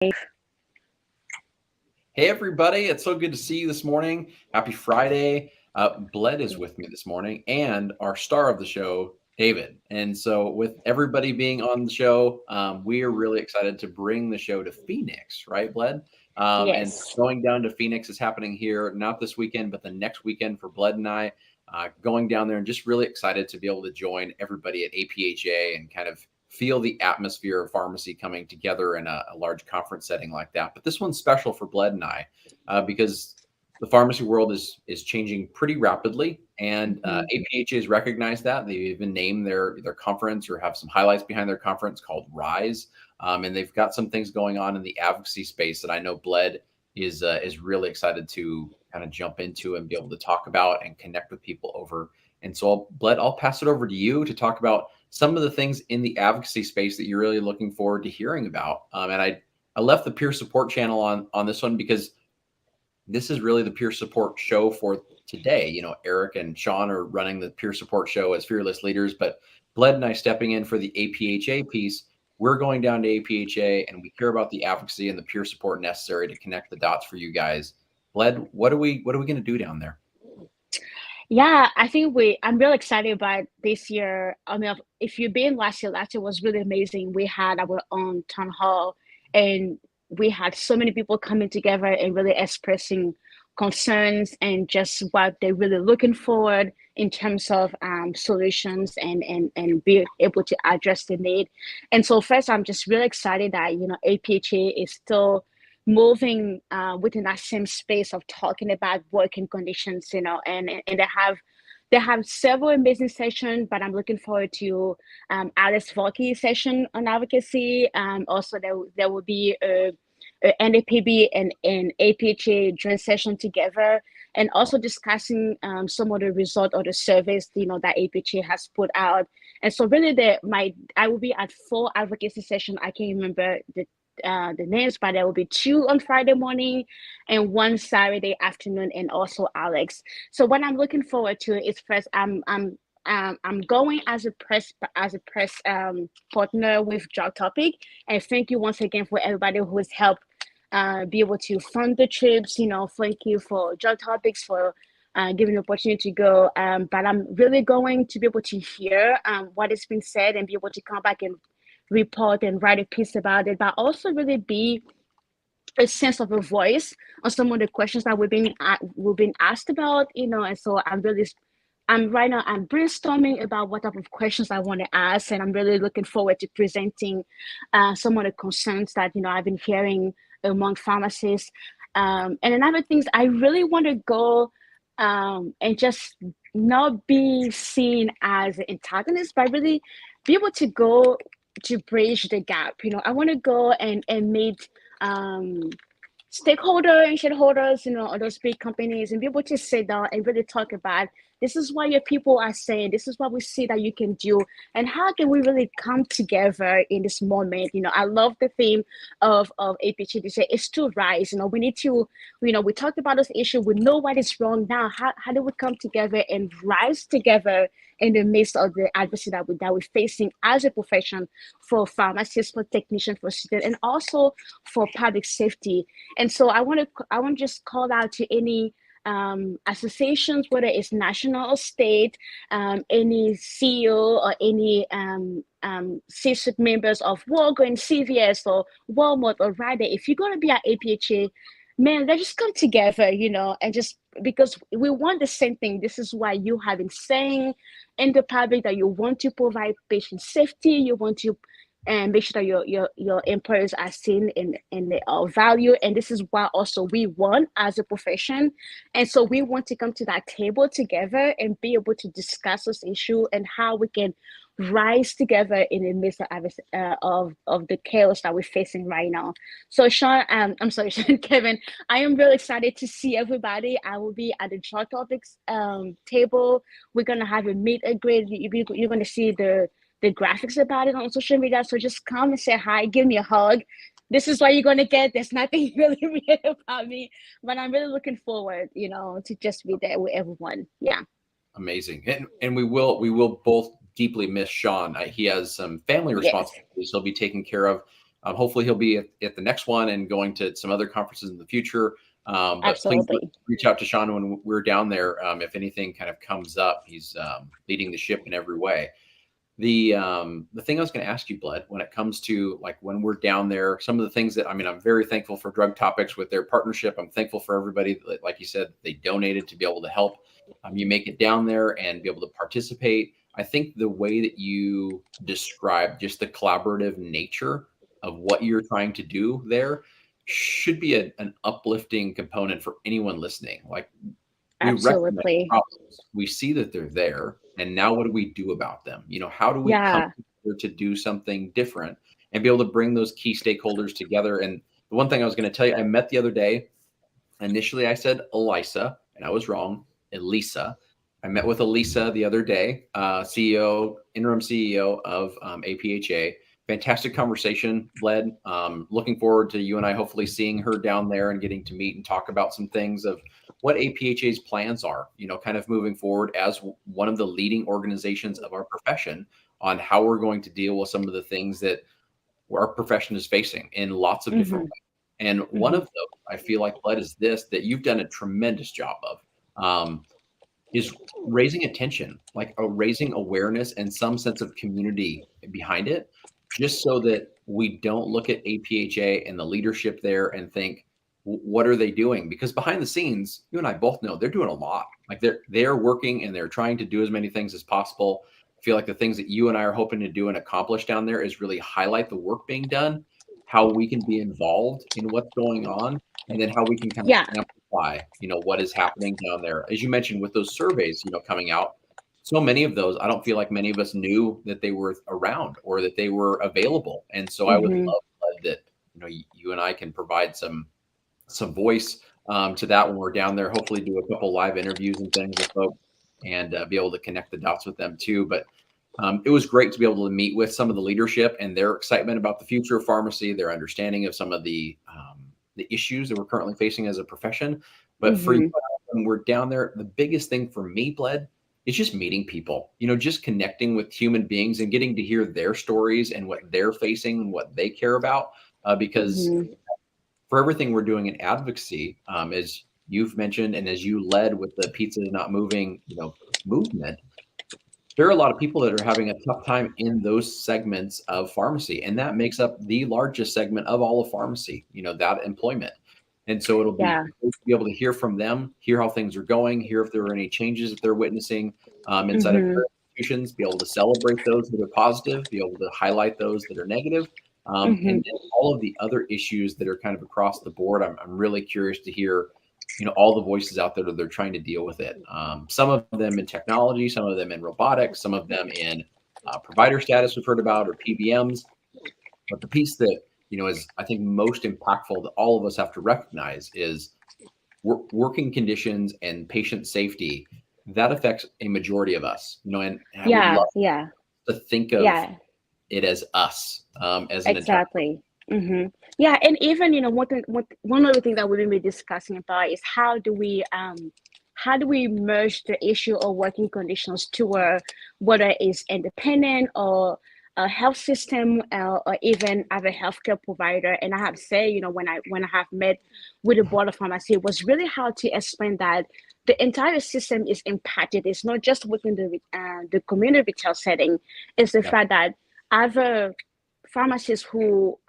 Hey, everybody. It's so good to see you this morning. Happy Friday. Bled is with me this morning and our star of the show, David. And so, with everybody being on the show, we are really excited to bring the show to Phoenix, right, Bled? And Yes. going down to Phoenix is happening here, not this weekend, but the next weekend for Bled and I. Going down there and just really excited to be able to join everybody at APHA and kind of feel the atmosphere of pharmacy coming together in a large conference setting like that. But this one's special for Bled and I because the pharmacy world is changing pretty rapidly, and Mhm. APHA has recognized that. They even named their conference or have some highlights behind their conference called Rise, and they've got some things going on in the advocacy space that I know Bled is really excited to kind of jump into and be able to talk about and connect with people over. And so, Bled, I'll pass it over to you to talk about some of the things in the advocacy space that you're really looking forward to hearing about. And I left the peer support channel on this one because this is really the peer support show for today. You know, Eric and Sean are running the peer support show as fearless leaders, but Bled and I stepping in for the APHA piece. We're going down to APHA and we care about the advocacy and the peer support necessary to connect the dots for you guys. Bled, what are we going to do down there? Yeah, I think I'm really excited about this year. I mean, if you've been last year was really amazing. We had our own town hall and we had so many people coming together and really expressing concerns and just what they're really looking forward in terms of solutions and be able to address the need. And so first, I'm just really excited that, APHA is still moving within that same space of talking about working conditions, and they have several amazing sessions, but I'm looking forward to Alice Volke's session on advocacy. Also, there will be a NAPB and APHA joint session together, and also discussing some of the result of the surveys that APHA has put out. And so really I will be at 4 advocacy session. I can't remember the names, but there will be 2 on Friday morning and 1 Saturday afternoon, and also Alex. So what I'm looking forward to is first, I'm going as a press partner with Drug Topic, and thank you once again for everybody who has helped be able to fund the trips. Thank you for Drug Topics for giving the opportunity to go. But I'm really going to be able to hear what has been said and be able to come back and report and write a piece about it, but also really be a sense of a voice on some of the questions that we've been asked about. And so I'm right now I'm brainstorming about what type of questions I want to ask, and I'm really looking forward to presenting some of the concerns that I've been hearing among pharmacists. And another things I really want to go and just not be seen as an antagonist, but really be able to go to bridge the gap. I want to go and meet um, stakeholder and shareholders, of those big companies, and be able to sit down and really talk about this is what your people are saying, this is what we see that you can do, and how can we really come together in this moment. I love the theme of APG to say it's to rise. We need to, we talked about this issue, we know what is wrong now. How do we come together and rise together in the midst of the adversity that we're facing as a profession, for pharmacists, for technicians, for students, and also for public safety. And so I want to just call out to any associations, whether it's national or state, any CEO or any C-suite members of Walgreens, CVS, or Walmart, or rather, if you're going to be at APHA, man, let's just come together, and just because we want the same thing. This is why you have been saying in the public that you want to provide patient safety, you want to and make sure that your employers are seen in the value. And this is what also we want as a profession. And so we want to come to that table together and be able to discuss this issue and how we can rise together in the midst of the chaos that we're facing right now. So Sean, I'm sorry, Sean, Kevin, I am really excited to see everybody. I will be at the Drug Topics table. We're gonna have a meet and greet. You're gonna see the graphics about it on social media. So just come and say hi, give me a hug. This is what you're gonna get. There's nothing really weird about me, but I'm really looking forward, to just be there with everyone. Yeah. Amazing. And we will both deeply miss Sean. He has some family Yes. responsibilities he'll be taking care of. Hopefully he'll be at the next one and going to some other conferences in the future. But please Absolutely. reach out to Sean when we're down there. If anything kind of comes up, he's leading the ship in every way. The thing I was going to ask you, Bled, when it comes to like when we're down there, some of the things that I mean, I'm very thankful for Drug Topics with their partnership. I'm thankful for everybody that, like you said, they donated to be able to help you make it down there and be able to participate. I think the way that you describe just the collaborative nature of what you're trying to do there should be an uplifting component for anyone listening. Like we recognize Absolutely. problems, we see that they're there, and now what do we do about them? How do we come Yeah. together to do something different and be able to bring those key stakeholders together? And the one thing I was going to tell you, I met the other day. Initially, I said Elisa, and I was wrong. Elisa. I met with Elisa the other day, CEO, interim CEO of APhA. Fantastic conversation, Bled. Looking forward to you and I hopefully seeing her down there and getting to meet and talk about some things of what APHA's plans are, kind of moving forward as one of the leading organizations of our profession on how we're going to deal with some of the things that our profession is facing in lots of different Mm-hmm. ways. And one Mm-hmm. of those, I feel like, Bled, is this that you've done a tremendous job of. Is raising attention, like raising awareness and some sense of community behind it, just so that we don't look at APHA and the leadership there and think, what are they doing? Because behind the scenes, you and I both know they're doing a lot. Like they're working and they're trying to do as many things as possible. I feel like the things that you and I are hoping to do and accomplish down there is really highlight the work being done, how we can be involved in what's going on, and then how we can kind of Yeah. amplify, what is happening down there. As you mentioned with those surveys, coming out, so many of those, I don't feel like many of us knew that they were around or that they were available. And so I would Mm-hmm. love that, you and I can provide some voice to that when we're down there. Hopefully, do a couple live interviews and things with folks and be able to connect the dots with them too. But it was great to be able to meet with some of the leadership and their excitement about the future of pharmacy, their understanding of some of the issues that we're currently facing as a profession. But for you, Mm-hmm. when we're down there, the biggest thing for me, Bled, is just meeting people. Just connecting with human beings and getting to hear their stories and what they're facing and what they care about. Because Mm-hmm. for everything we're doing in advocacy, as you've mentioned, and as you led with the pizza not moving, movement, there are a lot of people that are having a tough time in those segments of pharmacy, and that makes up the largest segment of all of pharmacy. That employment, and so it'll be Yeah. great to be able to hear from them, hear how things are going, hear if there are any changes that they're witnessing inside of Mm-hmm. their institutions, be able to celebrate those that are positive, be able to highlight those that are negative, and Mm-hmm. then all of the other issues that are kind of across the board. I'm really curious to hear, all the voices out there that they're trying to deal with it. Some of them in technology, some of them in robotics, some of them in provider status we've heard about or PBMs. But the piece that is I think most impactful that all of us have to recognize is working conditions and patient safety. That affects a majority of us. And I would Yeah. love Yeah. to think of Yeah. it as us, as an entire. Exactly. Mm-hmm. Yeah, and even one other thing that we've been discussing about is how do we merge the issue of working conditions to whether it's independent or a health system or even as a healthcare provider. And I have said, when I have met with the board of pharmacy, it was really hard to explain that the entire system is impacted. It's not just within the community retail setting. It's the Yeah. fact that other pharmacists who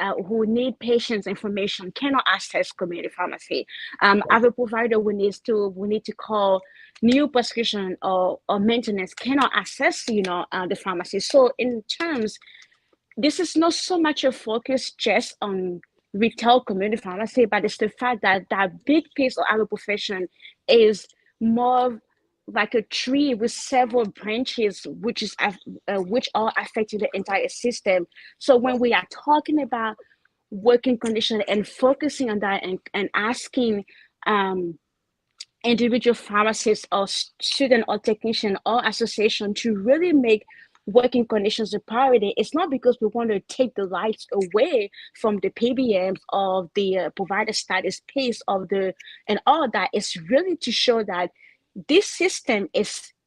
need patients' information cannot access community pharmacy. Other provider we need to call new prescription or maintenance cannot access the pharmacy. So in terms, this is not so much a focus just on retail community pharmacy, but it's the fact that that big piece of our profession is more like a tree with several branches, which are affecting the entire system. So when we are talking about working conditions and focusing on that and asking um, individual pharmacists or student or technician or association to really make working conditions a priority. It's not because we want to take the rights away from the PBMs of the provider status piece of the and all that. It's really to show that this system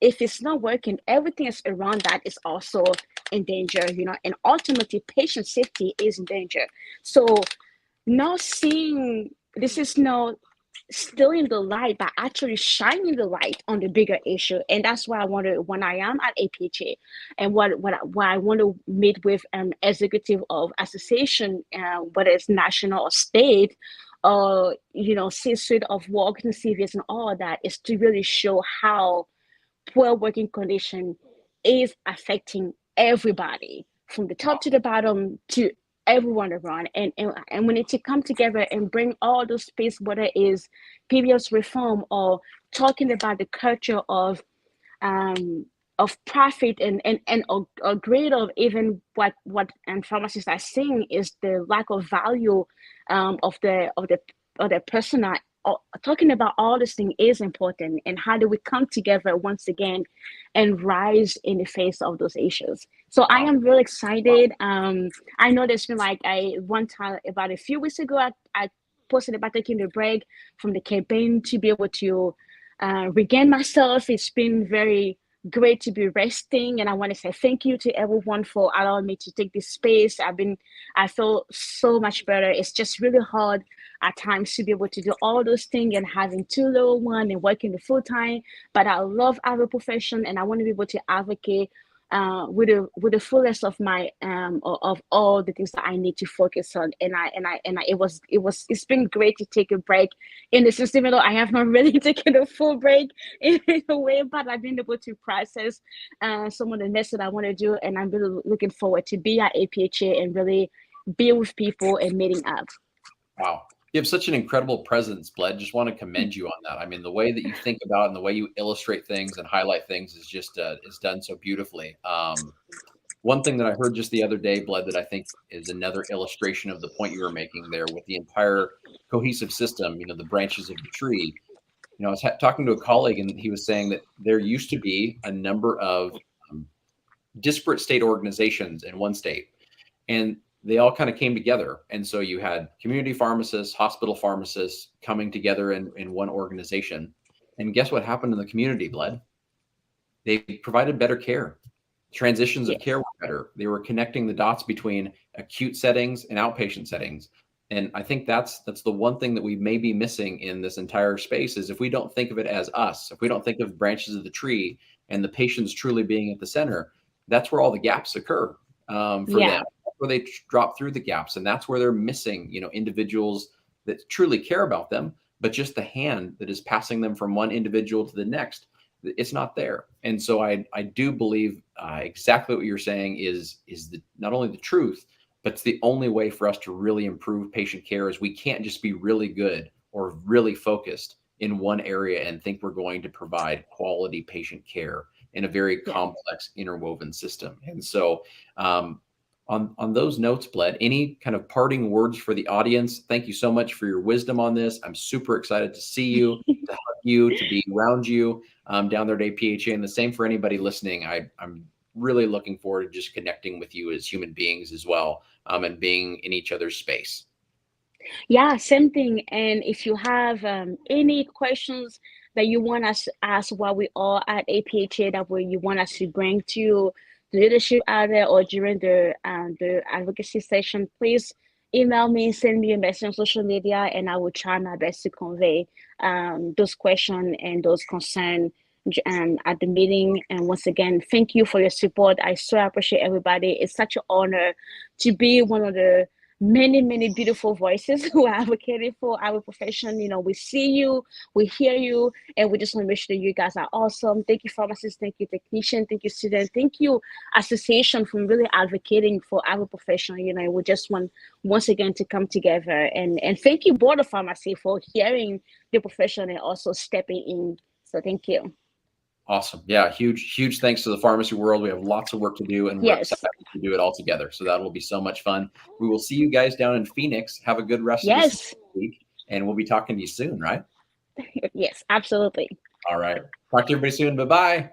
if it's not working, everything else around that is also in danger, and ultimately patient safety is in danger. So not seeing this is not still in the light, but actually shining the light on the bigger issue. And that's why I want to, when I am at APHA, and what I want to meet with executive of association, whether it's national or state, or C-suite of work and CVS and all of that, is to really show how poor working condition is affecting everybody from the top to the bottom to everyone around, and we need to come together and bring all those space, whether it is PBS reform or talking about the culture of profit, and a grade of even what pharmacists are seeing is the lack of value of the personnel. Talking about all this thing is important, and how do we come together once again and rise in the face of those issues. So I am really excited. I know there's been like one time about a few weeks ago, I posted about taking the break from the campaign to be able to regain myself. It's been very great to be resting, and I want to say thank you to everyone for allowing me to take this space. I feel so much better. It's just really hard at times to be able to do all those things and having two little ones and working the full time. But I love our profession, and I want to be able to advocate with the fullest of my of all the things that I need to focus on. It's been great to take a break in the system, even though I have not really taken a full break in a way, but I've been able to process some of the mess that I want to do, and I'm really looking forward to be at APHA and really be with people and meeting up. Wow. You have such an incredible presence, Bled. Just want to commend you on that. I mean, the way that you think about and the way you illustrate things and highlight things is just is done so beautifully. One thing that I heard just the other day, Bled, that I think is another illustration of the point you were making there with the entire cohesive system, the branches of the tree. I was talking to a colleague, and he was saying that there used to be a number of disparate state organizations in one state, and they all kind of came together. And so you had community pharmacists, hospital pharmacists coming together in one organization. And guess what happened in the community, Bled? They provided better care. Transitions of care were better. They were connecting the dots between acute settings and outpatient settings. And I think that's the one thing that we may be missing in this entire space, is if we don't think of it as us, if we don't think of branches of the tree and the patients truly being at the center, that's where all the gaps occur for them. Where they drop through the gaps, and that's where they're missing individuals that truly care about them, but just the hand that is passing them from one individual to the next, it's not there. And so I do believe exactly what you're saying is not only the truth, but it's the only way for us to really improve patient care. Is we can't just be really good or really focused in one area and think we're going to provide quality patient care in a very complex interwoven system. And so on those notes, Bled, any kind of parting words for the audience? Thank you so much for your wisdom on this. I'm super excited to see you, to hug you, to be around you down there at APHA, and the same for anybody listening. I'm really looking forward to just connecting with you as human beings as well, and being in each other's space. Yeah, same thing. And if you have any questions that you want us to ask while we are at APHA, that way you want us to bring to the leadership out there or during the advocacy session, please email me, send me a message on social media, and I will try my best to convey those questions and those concerns at the meeting. And once again, thank you for your support. I so appreciate everybody. It's such an honor to be one of the many beautiful voices who are advocating for our profession. We see you, we hear you, and we just want to make sure that you guys are awesome. Thank you, pharmacists. Thank you, technician. Thank you, student. Thank you, association, for really advocating for our profession. We just want once again to come together, and thank you, Board of Pharmacy, for hearing the profession and also stepping in. So thank you. Awesome. Yeah. Huge thanks to the pharmacy world. We have lots of work to do, and we're excited to do it all together. So that will be so much fun. We will see you guys down in Phoenix. Have a good rest of this week, and we'll be talking to you soon, right? Yes, absolutely. All right. Talk to everybody soon. Bye-bye.